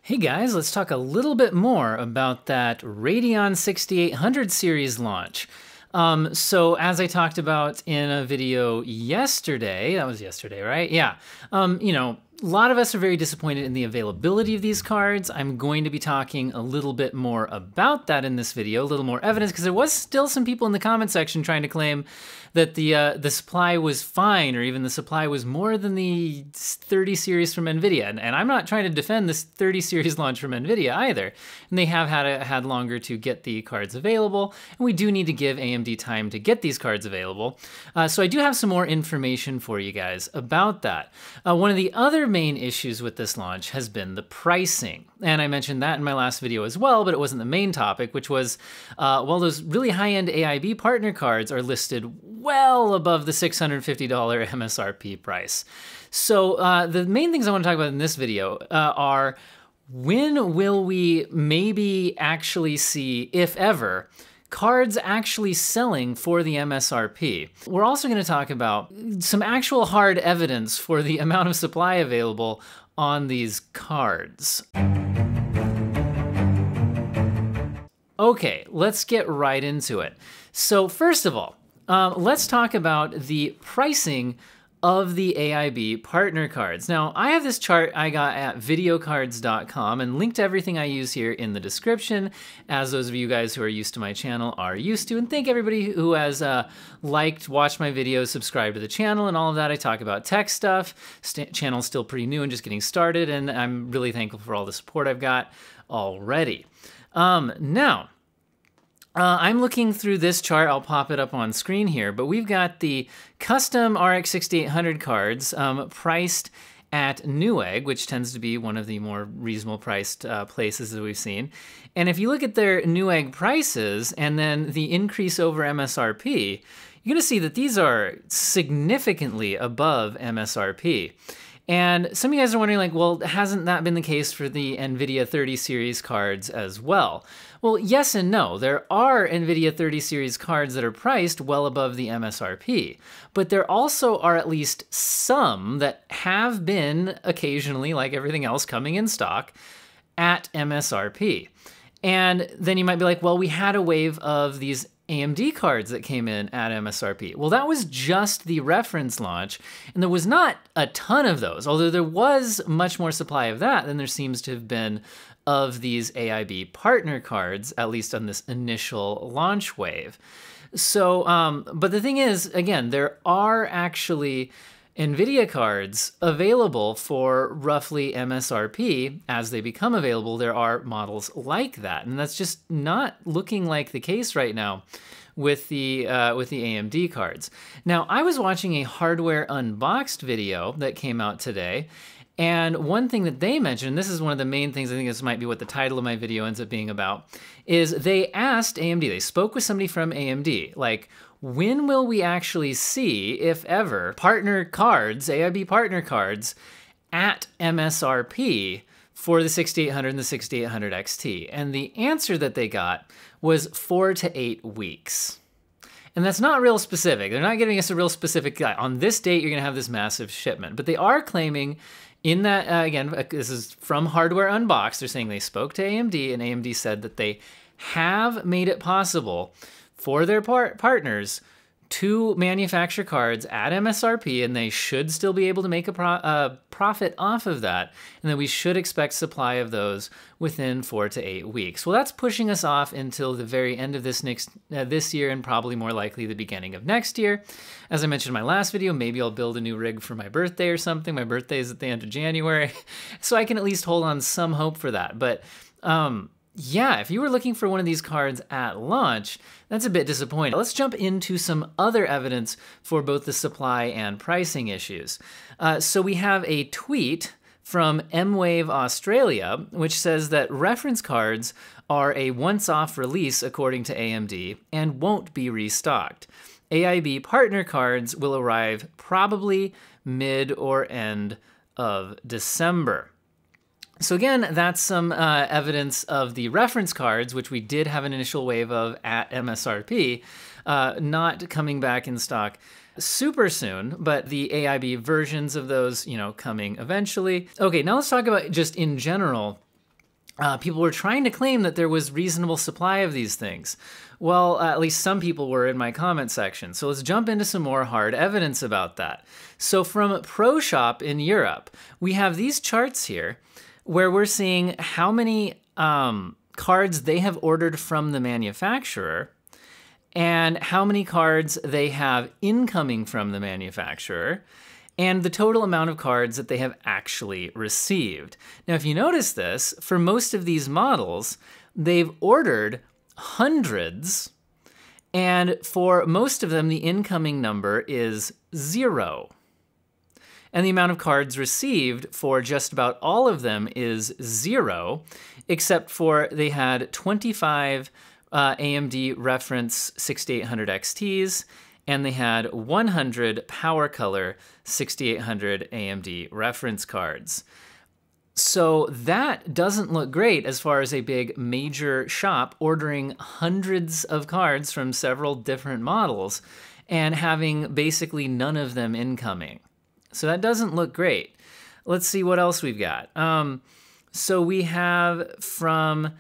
Hey guys, let's talk a little bit more about that Radeon 6800 series launch. So as I talked about in a video yesterday, that was yesterday, right? Yeah. A lot of us are very disappointed in the availability of these cards. I'm going to be talking a little bit more about that in this video, a little more evidence, because there was still some people in the comment section trying to claim that the supply was fine, or even the supply was more than the 30 series from NVIDIA. And I'm not trying to defend this 30 series launch from NVIDIA either. And they have had longer to get the cards available, and we do need to give AMD time to get these cards available. So I do have some more information for you guys about that. One of the other main issues with this launch has been the pricing. And I mentioned that in my last video as well, but it wasn't the main topic, which was, well, those really high-end AIB partner cards are listed well above the $650 MSRP price. So the main things I want to talk about in this video are when will we maybe actually see, if ever, cards actually selling for the MSRP. We're also going to talk about some actual hard evidence for the amount of supply available on these cards. Okay, let's get right into it. So first of all, let's talk about the pricing of the AIB partner cards. Now, I have this chart I got at videocards.com and linked to everything I use here in the description, as those of you guys who are used to my channel are used to. And thank everybody who has liked, watched my videos, subscribed to the channel, and all of that. I talk about tech stuff. Channel's still pretty new and just getting started, and I'm really thankful for all the support I've got already. I'm looking through this chart. I'll pop it up on screen here, but we've got the custom RX 6800 cards priced at Newegg, which tends to be one of the more reasonable priced places that we've seen. And if you look at their Newegg prices and then the increase over MSRP, you're gonna see that these are significantly above MSRP. And some of you guys are wondering, like, well, hasn't that been the case for the NVIDIA 30 series cards as well? Well, yes and no. There are NVIDIA 30 series cards that are priced well above the MSRP, but there also are at least some that have been occasionally, like everything else, coming in stock at MSRP. And then you might be like, well, we had a wave of these AMD cards that came in at MSRP. Well, that was just the reference launch, and there was not a ton of those, although there was much more supply of that than there seems to have been of these AIB partner cards, at least on this initial launch wave. So, but the thing is, again, there are actually NVIDIA cards available for roughly MSRP. As they become available, there are models like that, and that's just not looking like the case right now with the AMD cards. Now, I was watching a hardware unboxed video that came out today, and one thing that they mentioned, and this is one of the main things, I think this might be what the title of my video ends up being about, is they asked AMD, they spoke with somebody from AMD, like, when will we actually see, if ever, partner cards, AIB partner cards, at MSRP for the 6800 and the 6800 XT? And the answer that they got was 4 to 8 weeks. And that's not real specific. They're not giving us a real specific guide. On this date, you're gonna have this massive shipment. But they are claiming in that, again, this is from Hardware Unboxed, they're saying they spoke to AMD, and AMD said that they have made it possible for their partners to manufacture cards at MSRP, and they should still be able to make a profit off of that, and then we should expect supply of those within 4 to 8 weeks. Well, that's pushing us off until the very end of this year, and probably more likely the beginning of next year. As I mentioned in my last video, maybe I'll build a new rig for my birthday or something. My birthday is at the end of January, so I can at least hold on some hope for that. But yeah, if you were looking for one of these cards at launch, that's a bit disappointing. Let's jump into some other evidence for both the supply and pricing issues. So we have a tweet from M-Wave Australia, which says that reference cards are a once-off release according to AMD and won't be restocked. AIB partner cards will arrive probably mid or end of December. So again, that's some evidence of the reference cards, which we did have an initial wave of at MSRP, not coming back in stock super soon, but the AIB versions of those, coming eventually. Okay, now let's talk about just in general people were trying to claim that there was reasonable supply of these things. Well, at least some people were in my comment section. So let's jump into some more hard evidence about that. So from ProShop in Europe, we have these charts here where we're seeing how many cards they have ordered from the manufacturer and how many cards they have incoming from the manufacturer, and the total amount of cards that they have actually received. Now, if you notice this, for most of these models, they've ordered hundreds, and for most of them, the incoming number is 0. And the amount of cards received for just about all of them is 0, except for they had 25 AMD Reference 6800 XTs, and they had 100 PowerColor 6800 AMD reference cards. So that doesn't look great as far as a big major shop ordering hundreds of cards from several different models and having basically none of them incoming. So that doesn't look great. Let's see what else we've got. So we have from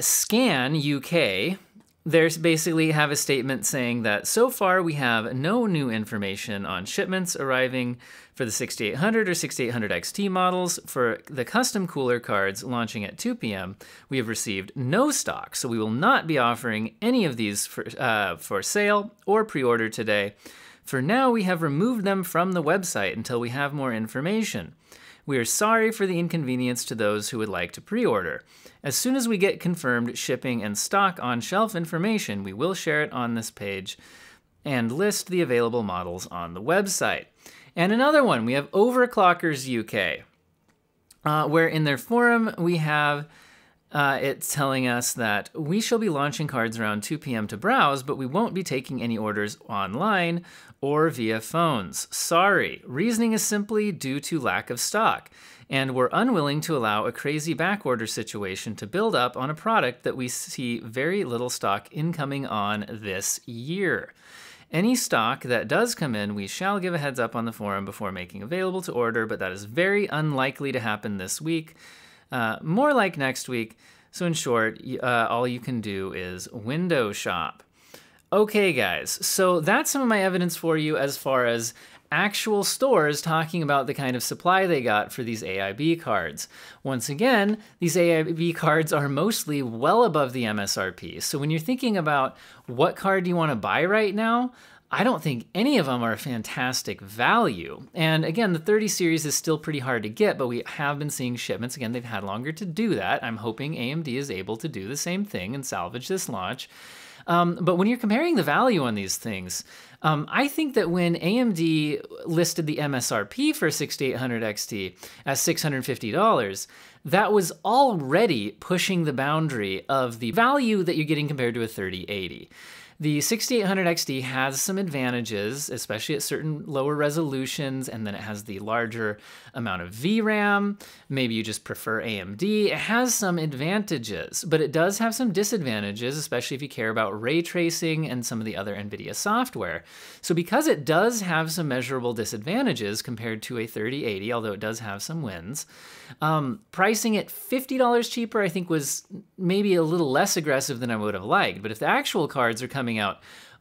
Scan UK, there's basically have a statement saying that so far we have no new information on shipments arriving for the 6800 or 6800 XT models. For the custom cooler cards launching at 2 p.m., we have received no stock, so we will not be offering any of these for sale or pre-order today. For now, we have removed them from the website until we have more information. We are sorry for the inconvenience to those who would like to pre-order. As soon as we get confirmed shipping and stock on shelf information, we will share it on this page and list the available models on the website. And another one, we have Overclockers UK, where in their forum we have it's telling us that we shall be launching cards around 2 p.m. to browse, but we won't be taking any orders online or via phones. Sorry. Reasoning is simply due to lack of stock, and we're unwilling to allow a crazy backorder situation to build up on a product that we see very little stock incoming on this year. Any stock that does come in, we shall give a heads up on the forum before making available to order, but that is very unlikely to happen this week. More like next week. So in short, all you can do is window shop. Okay, guys, so that's some of my evidence for you as far as actual stores talking about the kind of supply they got for these AIB cards. Once again, these AIB cards are mostly well above the MSRP. So when you're thinking about what card do you want to buy right now, I don't think any of them are a fantastic value. And again, the 30 series is still pretty hard to get, but we have been seeing shipments. Again, they've had longer to do that. I'm hoping AMD is able to do the same thing and salvage this launch. But when you're comparing the value on these things, I think that when AMD listed the MSRP for 6800 XT at $650, that was already pushing the boundary of the value that you're getting compared to a 3080. The 6800 XT has some advantages, especially at certain lower resolutions, and then it has the larger amount of VRAM. Maybe you just prefer AMD. It has some advantages, but it does have some disadvantages, especially if you care about ray tracing and some of the other NVIDIA software. So because it does have some measurable disadvantages compared to a 3080, although it does have some wins, pricing it $50 cheaper, I think was maybe a little less aggressive than I would have liked. But if the actual cards are coming out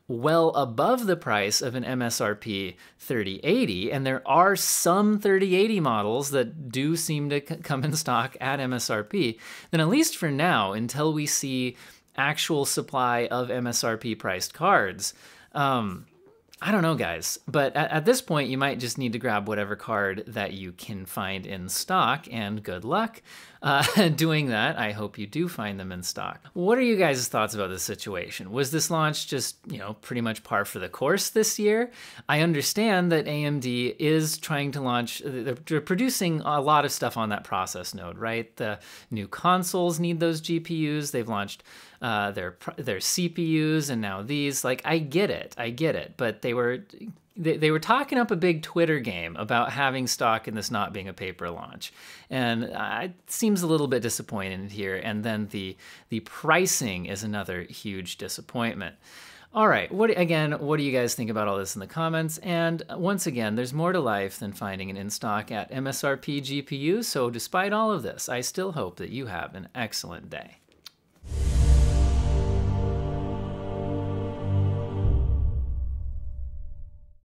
well above the price of an MSRP 3080, and there are some 3080 models that do seem to come in stock at MSRP, then at least for now, until we see actual supply of MSRP priced cards, I don't know, guys, but at this point, you might just need to grab whatever card that you can find in stock, and good luck doing that. I hope you do find them in stock. What are you guys' thoughts about this situation? Was this launch just, pretty much par for the course this year? I understand that AMD is trying to launch, they're producing a lot of stuff on that process node, right? The new consoles need those GPUs. They've launched their CPUs, and now these. Like, I get it, but they were talking up a big Twitter game about having stock in this not being a paper launch, and it seems a little bit disappointed here. And then the pricing is another huge disappointment. All right, what do you guys think about all this in the comments? And once again, there's more to life than finding an in-stock at MSRP GPU, so despite all of this, I still hope that you have an excellent day.